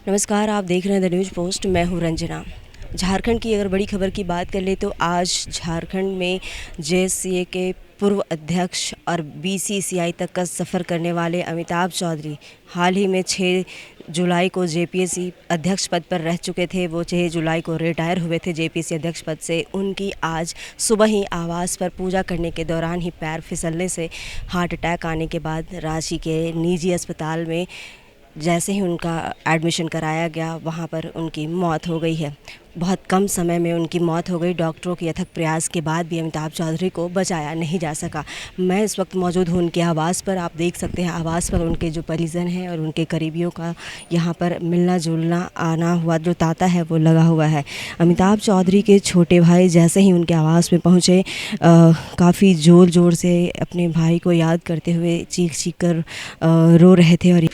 नमस्कार, आप देख रहे हैं द न्यूज़ पोस्ट। मैं हूं रंजना। झारखंड की अगर बड़ी खबर की बात कर ले तो आज झारखंड में जेएससीए के पूर्व अध्यक्ष और बीसीसीआई तक का सफ़र करने वाले अमिताभ चौधरी हाल ही में 6 जुलाई को जेपीएससी अध्यक्ष पद पर रह चुके थे। वो 6 जुलाई को रिटायर हुए थे जेपीएससी अध्यक्ष पद से। उनकी आज सुबह ही आवास पर पूजा करने के दौरान ही पैर फिसलने से हार्ट अटैक आने के बाद रांची के निजी अस्पताल में जैसे ही उनका एडमिशन कराया गया, वहाँ पर उनकी मौत हो गई है। बहुत कम समय में उनकी मौत हो गई। डॉक्टरों के अथक प्रयास के बाद भी अमिताभ चौधरी को बचाया नहीं जा सका। मैं इस वक्त मौजूद हूँ उनके आवास पर। आप देख सकते हैं आवास पर उनके जो परिजन हैं और उनके करीबियों का यहाँ पर मिलना जुलना आना हुआ जो तांता है वो लगा हुआ है। अमिताभ चौधरी के छोटे भाई जैसे ही उनके आवास में पहुँचे, काफ़ी ज़ोर ज़ोर से अपने भाई को याद करते हुए चीख चीख कर रो रहे थे। और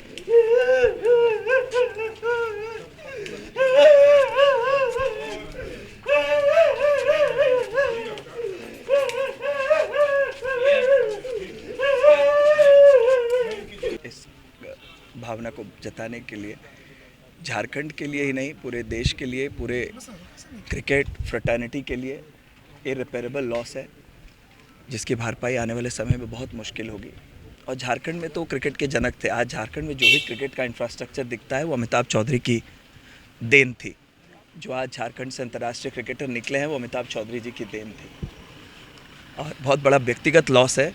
इस भावना को जताने के लिए झारखंड के लिए ही नहीं, पूरे देश के लिए, पूरे क्रिकेट फ्रेटर्निटी के लिए इररिपेरेबल लॉस है, जिसकी भरपाई आने वाले समय में बहुत मुश्किल होगी। और झारखंड में तो क्रिकेट के जनक थे। आज झारखंड में जो भी क्रिकेट का इंफ्रास्ट्रक्चर दिखता है वो अमिताभ चौधरी की देन थी। जो आज झारखंड से अंतर्राष्ट्रीय क्रिकेटर निकले हैं वो अमिताभ चौधरी जी की देन थी। और बहुत बड़ा व्यक्तिगत लॉस है।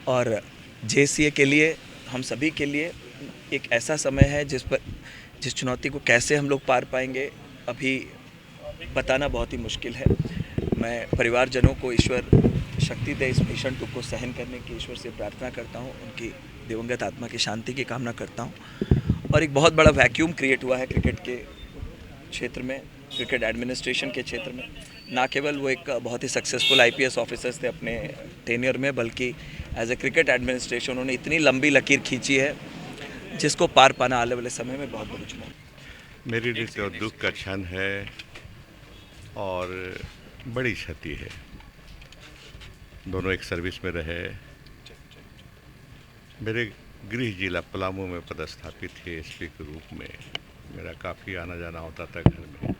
और जेसीए के लिए, हम सभी के लिए एक ऐसा समय है जिस चुनौती को कैसे हम लोग पार पाएंगे अभी बताना बहुत ही मुश्किल है। मैं परिवारजनों को ईश्वर शक्ति दे इस भीषण दुख को सहन करने की ईश्वर से प्रार्थना करता हूँ। उनकी दिवंगत आत्मा की शांति की कामना करता हूँ। और एक बहुत बड़ा वैक्यूम क्रिएट हुआ है क्रिकेट के क्षेत्र में, क्रिकेट एडमिनिस्ट्रेशन के क्षेत्र में। ना केवल वो एक बहुत ही सक्सेसफुल आईपीएस ऑफिसर्स थे अपने टेन्योर में, बल्कि एज ए क्रिकेट एडमिनिस्ट्रेशन उन्होंने इतनी लंबी लकीर खींची है जिसको पार पाना आने वाले समय में बहुत बड़ी चुनौती। मेरे लिए तो दुख का क्षण है और बड़ी क्षति है। दोनों एक सर्विस में रहे। मेरे गृह जिला पलामू में पदस्थापित थे एसपी के रूप में। मेरा काफ़ी आना जाना होता था घर में।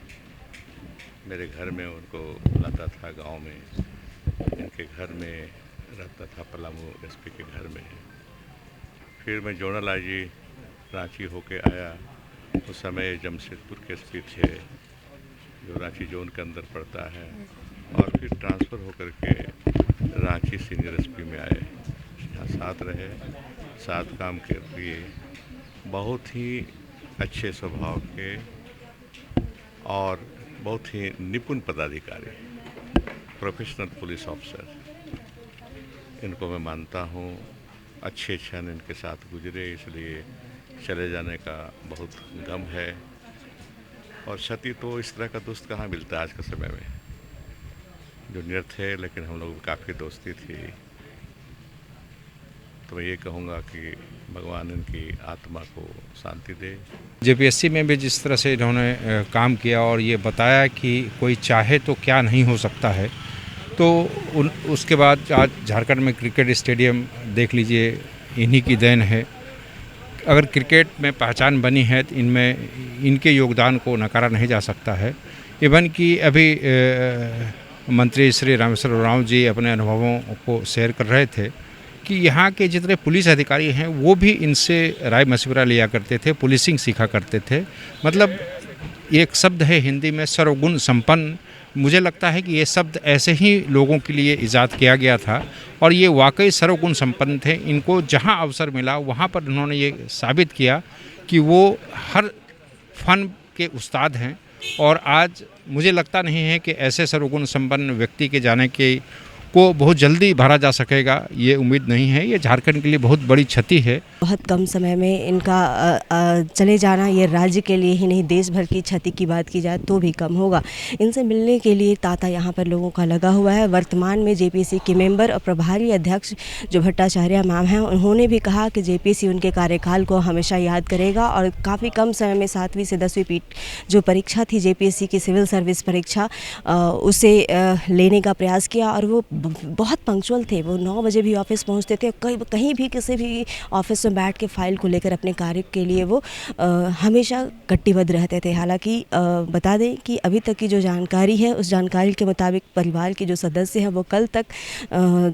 मेरे घर में उनको बुलाता था, गांव में इनके घर में रहता था, पलामू एसपी के घर में। फिर मैं जोनल आईजी रांची होके आया। उस समय जमशेदपुर के एसपी थे जो रांची जोन के अंदर पड़ता है। और फिर ट्रांसफ़र होकर के रांची सीनियर एसपी में आए। यहाँ साथ रहे, साथ काम के लिए बहुत ही अच्छे स्वभाव के और बहुत ही निपुण पदाधिकारी, प्रोफेशनल पुलिस ऑफिसर, इनको मैं मानता हूँ। अच्छे क्षण इनके साथ गुजरे, इसलिए चले जाने का बहुत गम है। और क्षति तो इस तरह का दोस्त कहाँ मिलता है आज के समय में। जूनियर थे लेकिन हम लोग काफ़ी दोस्ती थी। तो मैं ये कहूँगा कि भगवान इनकी आत्मा को शांति दे। जेपीएससी में भी जिस तरह से इन्होंने काम किया और ये बताया कि कोई चाहे तो क्या नहीं हो सकता है, तो उसके बाद आज झारखंड में क्रिकेट स्टेडियम देख लीजिए, इन्हीं की देन है। अगर क्रिकेट में पहचान बनी है तो इनमें इनके योगदान को नकारा नहीं जा सकता है। इवन कि अभी मंत्री श्री रामेश्वर उरांव जी अपने अनुभवों को शेयर कर रहे थे कि यहाँ के जितने पुलिस अधिकारी हैं वो भी इनसे राय मशविरा लिया करते थे, पुलिसिंग सीखा करते थे। मतलब एक शब्द है हिंदी में सर्वगुण संपन्न। मुझे लगता है कि ये शब्द ऐसे ही लोगों के लिए इजाद किया गया था और ये वाकई सर्वगुण संपन्न थे। इनको जहाँ अवसर मिला वहाँ पर उन्होंने ये साबित किया कि वो हर फन के उस्ताद हैं। और आज मुझे लगता नहीं है कि ऐसे सर्वगुण संपन्न व्यक्ति के जाने के को बहुत जल्दी भरा जा सकेगा, ये उम्मीद नहीं है। ये झारखंड के लिए बहुत बड़ी क्षति है। बहुत कम समय में इनका चले जाना ये राज्य के लिए ही नहीं, देश भर की क्षति की बात की जाए तो भी कम होगा। इनसे मिलने के लिए तांता यहाँ पर लोगों का लगा हुआ है। वर्तमान में जेपीएससी के मेंबर और प्रभारी अध्यक्ष जो भट्टाचार्य मैम हैं, उन्होंने भी कहा कि जेपीएससी उनके कार्यकाल को हमेशा याद करेगा। और काफ़ी कम समय में 7वीं से 10वीं जो परीक्षा थी जेपीएससी की सिविल सर्विस परीक्षा, उसे लेने का प्रयास किया और वो बहुत पंक्चुअल थे। वो 9 बजे भी ऑफिस पहुंचते थे। कहीं भी किसी भी ऑफिस में बैठ के फाइल को लेकर अपने कार्य के लिए वो हमेशा कटिबद्ध रहते थे। हालांकि बता दें कि अभी तक की जो जानकारी है, उस जानकारी के मुताबिक परिवार के जो सदस्य हैं वो कल तक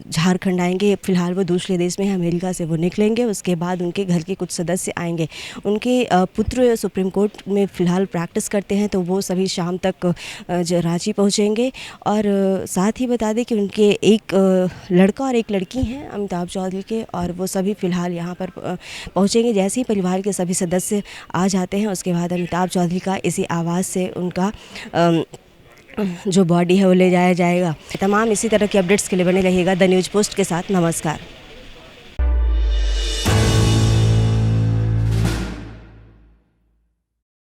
झारखंड आएंगे। फ़िलहाल वो दूसरे देश में हैं, अमेरिका से वो निकलेंगे। उसके बाद उनके घर के कुछ सदस्य आएंगे। उनके पुत्र सुप्रीम कोर्ट में फ़िलहाल प्रैक्टिस करते हैं, तो वो सभी शाम तक रांची पहुंचेंगे। और साथ ही बता दें कि उनके एक लड़का और एक लड़की हैं अमिताभ चौधरी के, और वो सभी फ़िलहाल यहाँ पर पहुंचेंगे। जैसे ही परिवार के सभी सदस्य आ जाते हैं, उसके बाद अमिताभ चौधरी का इसी आवाज़ से उनका जो बॉडी है वो ले जाया जाएगा। तमाम इसी तरह की अपडेट्स के लिए बने रहिएगा द न्यूज़ पोस्ट के साथ। नमस्कार।